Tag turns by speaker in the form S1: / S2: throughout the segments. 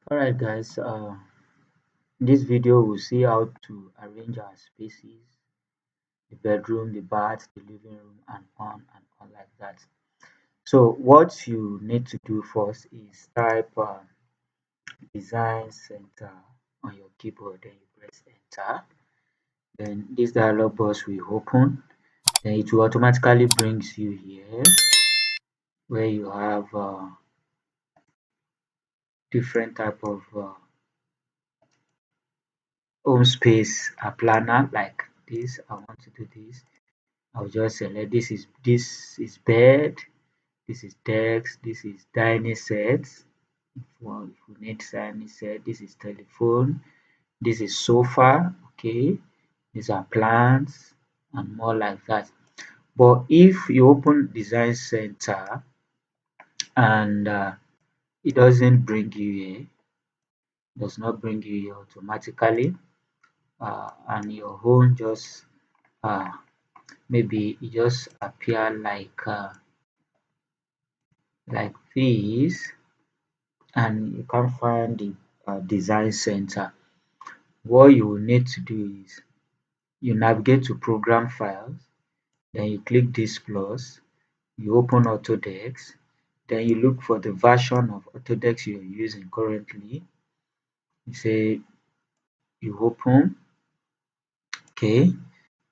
S1: Alright guys, in this video we'll see how to arrange our spaces, the bedroom, the bath, the living room and on like that. So what you need to do first is type design center on your keyboard, then you press enter. Then this dialog box will open, then it will automatically brings you here where you have different type of home space planner like this. I want to do this. I'll just select this is bed, this is desk, this is dining sets. If we need dining set, this is telephone, this is sofa, okay, these are plants and more like that. But if you open design center and it doesn't bring you here, does not bring you here automatically, and your home just uh, maybe it just appear like this, and you can't find the design center. What you will need to do is you navigate to program files, then you click this plus, you open Autodesk, then you look for the version of Autodesk you're using currently. You say you open, okay,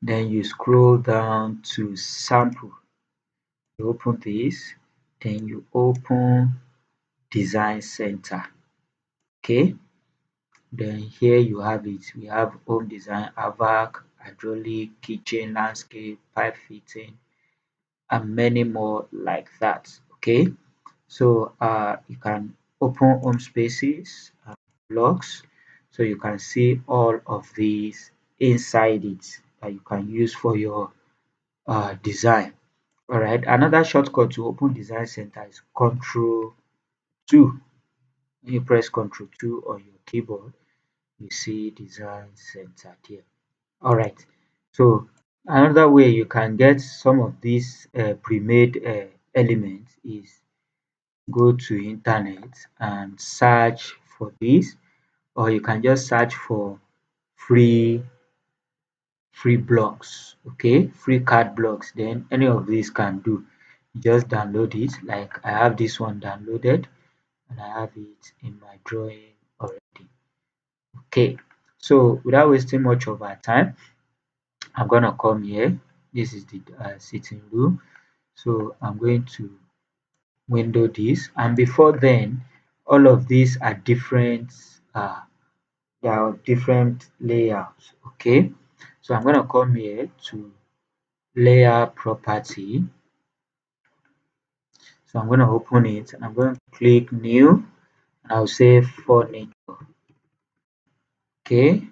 S1: then you scroll down to sample, you open this, then you open design center, okay. Then here you have it. We have home design, HVAC, hydraulic, kitchen, landscape, pipe fitting, and many more like that. Okay, so you can open home spaces, blocks, so you can see all of these inside it that you can use for your design. All right, another shortcut to open design center is Control 2. When you press Control 2 on your keyboard, you see design center here. All right, so another way you can get some of these pre-made elements is go to internet and search for this, or you can just search for free blocks, okay, free card blocks. Then any of these can do. You just download it. Like I have this one downloaded and I have it in my drawing already. Okay, so without wasting much of our time, I'm gonna come here. This is the sitting room. So I'm going to window this, and before then, all of these are different. They are different layouts. Okay, so I'm gonna come here to layer property. So I'm gonna open it, and I'm going to click new, and I'll say furniture. Okay,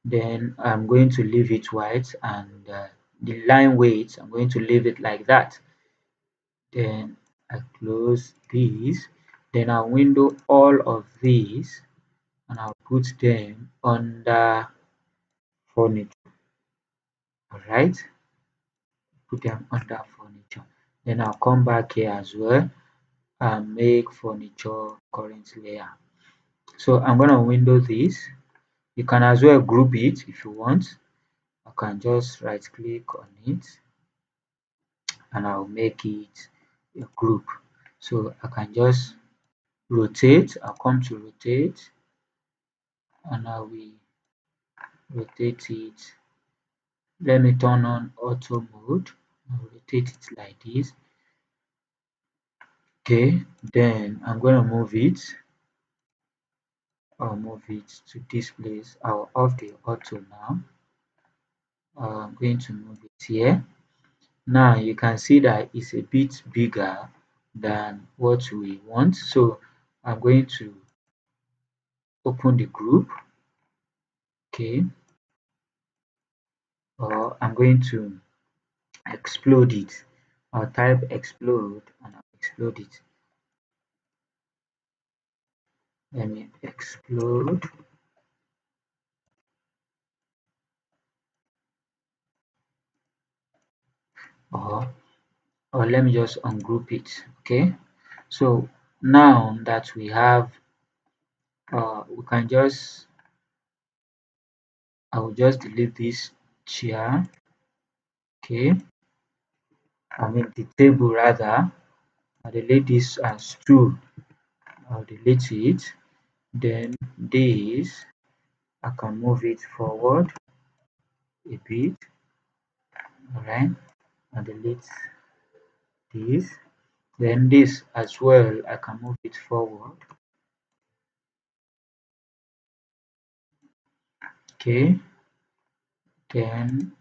S1: then I'm going to leave it white, and the line weight I'm going to leave it like that. Then I close these, then I'll window all of these and I'll put them under furniture. All right, put them under furniture. Then I'll come back here as well and make furniture current layer. So I'm gonna window this. You can as well group it if you want. I can just right click on it and I'll make it a group. So I can just rotate. I'll come to rotate and I will rotate it. Let me turn on auto mode. I'll rotate it like this. Okay, then I'm going to move it. I'll move it to this place. I'll off the auto now. I'm going to move it here. Now you can see that it's a bit bigger than what we want. So I'm going to open the group. Okay, or I'm going to explode it. I'll type explode and I'll explode it. Let me explode, or let me just ungroup it. Okay, so now that we have we can just, I will just delete this chair. Okay, I mean the table rather. I'll delete this as stool. I'll delete it. Then this, I can move it forward a bit. Alright, I'll delete this. Then this as well, I can move it forward. Okay, then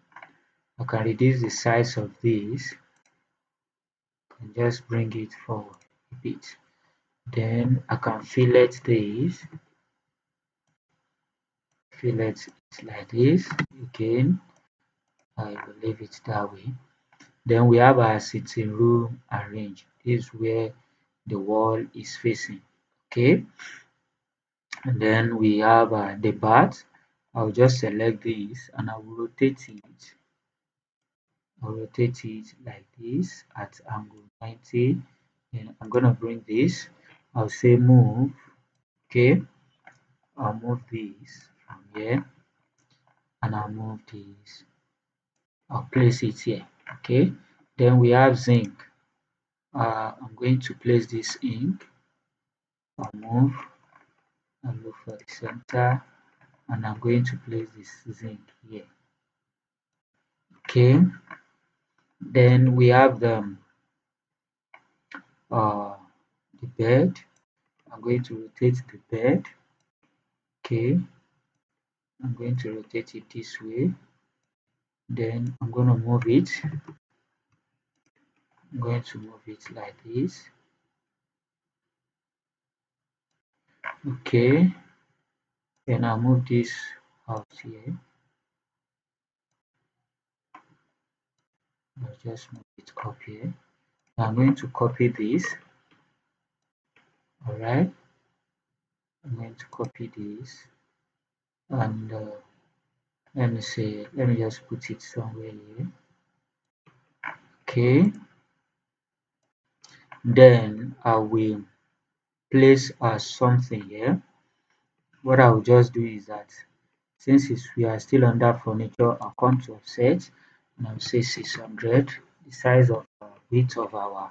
S1: I can reduce the size of this and just bring it forward a bit. Then I can fillet this, fillet it like this. Again, I will leave it that way. Then we have our sitting room arranged. This is where the wall is facing. Okay, and then we have the bath. I'll just select this and I will rotate it. I'll rotate it like this at angle 90. Then I'm gonna bring this. I'll say move. Okay, I'll move this from here and I'll move this. I'll place it here. Okay, then we have zinc. I'm going to place this in. I'll move and look for the center, and I'm going to place this zinc here. Okay, then we have the bed. I'm going to rotate the bed. Okay, I'm going to rotate it this way. Then I'm going to move it. I'm going to move it like this. Okay, then I'll move this out here. I'll just move it up here. I'm going to copy this. Alright, I'm going to copy this and let me just put it somewhere here. Okay, then I will place something here. What I will just do is that since we are still under furniture, I'll come to offset and I'll say 600. The size of width uh,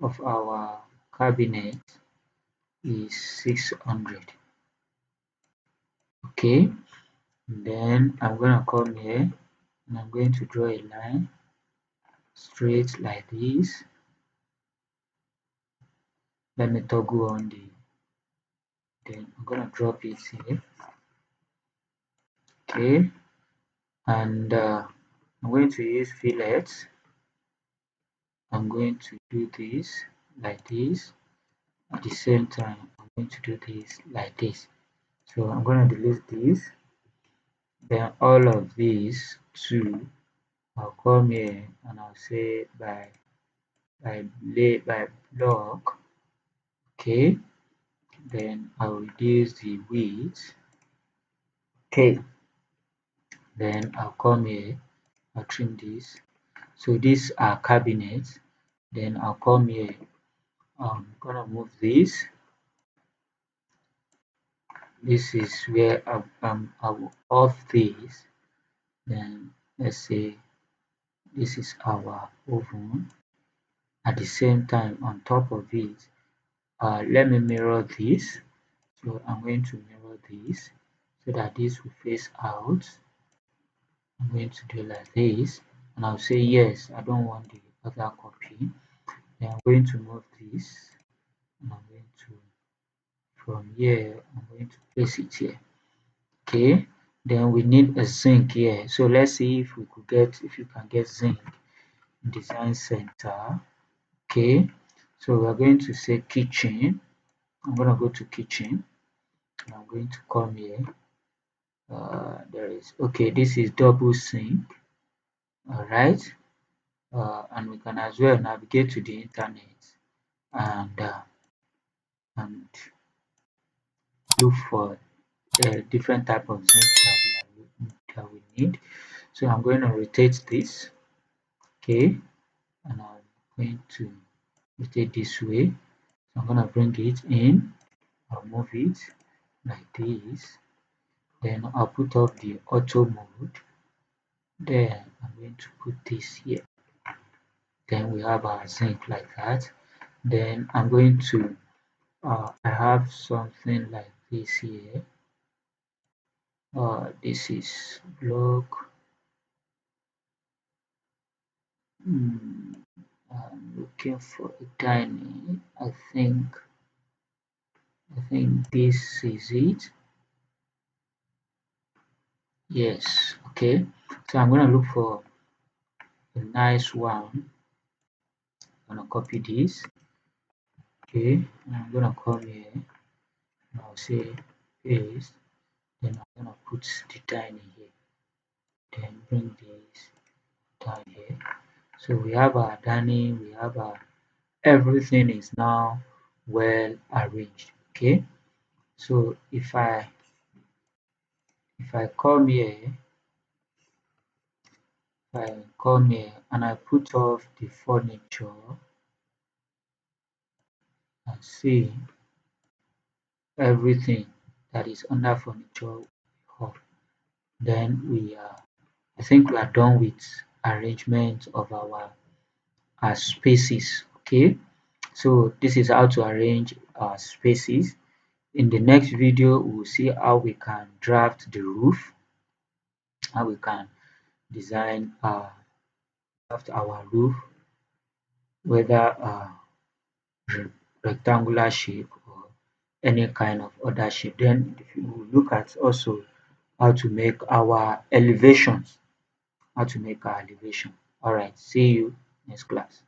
S1: of our cabinet is 600. Okay, and then I'm gonna come here and I'm going to draw a line straight like this. Let me toggle on then I'm gonna drop it here. Okay, and I'm going to use fillets. I'm going to do this like this. At the same time, I'm going to do this like this. So I'm going to delete this. Then all of these two, I'll come here and I'll say by block. Okay, then I'll reduce the width. Okay, then I'll come here, I'll trim this. So these are cabinets. Then I'll come here, I'm gonna move this. This is where I will off this. Then let's say this is our oven. At the same time, on top of it, let me mirror this. So I'm going to mirror this so that this will face out. I'm going to do like this, and I'll say yes, I don't want the other copy. Then I'm going to move this, and I'm going to, from here, I'm going to place it here. Okay, then we need a zinc here. So let's see if we could get, if you can get zinc design center. Okay, so we're going to say kitchen. I'm going to go to kitchen. I'm going to come here. There is, okay, this is double sink. All right, and we can as well navigate to the internet and and look for different type of zinc that we need. So I'm going to rotate this. Okay, and I'm going to rotate this way. So I'm gonna bring it in. I'll move it like this. Then I'll put off the auto mode. Then I'm going to put this here. Then we have our zinc like that. Then I'm going to I have something like this here. This is block. I'm looking for a tiny. I think this is it. Yes. Okay. So I'm gonna look for a nice one. I'm gonna copy this. Okay. And I'm gonna come here and I'll say paste. Then I'm gonna put the tiny here. Then bring this down here. So we have our dining, we have our everything is now well arranged. Okay. So if I come here, if I come here and I put off the furniture and see everything that is under furniture off, then I think we are done with arrangement of our spaces. Okay. So this is how to arrange our spaces. In the next video, we'll see how we can draft the roof, how we can design draft our roof, whether rectangular shape or any kind of other shape. Then we'll look at also how to make our elevations, how to make our elevation. All right, see you next class.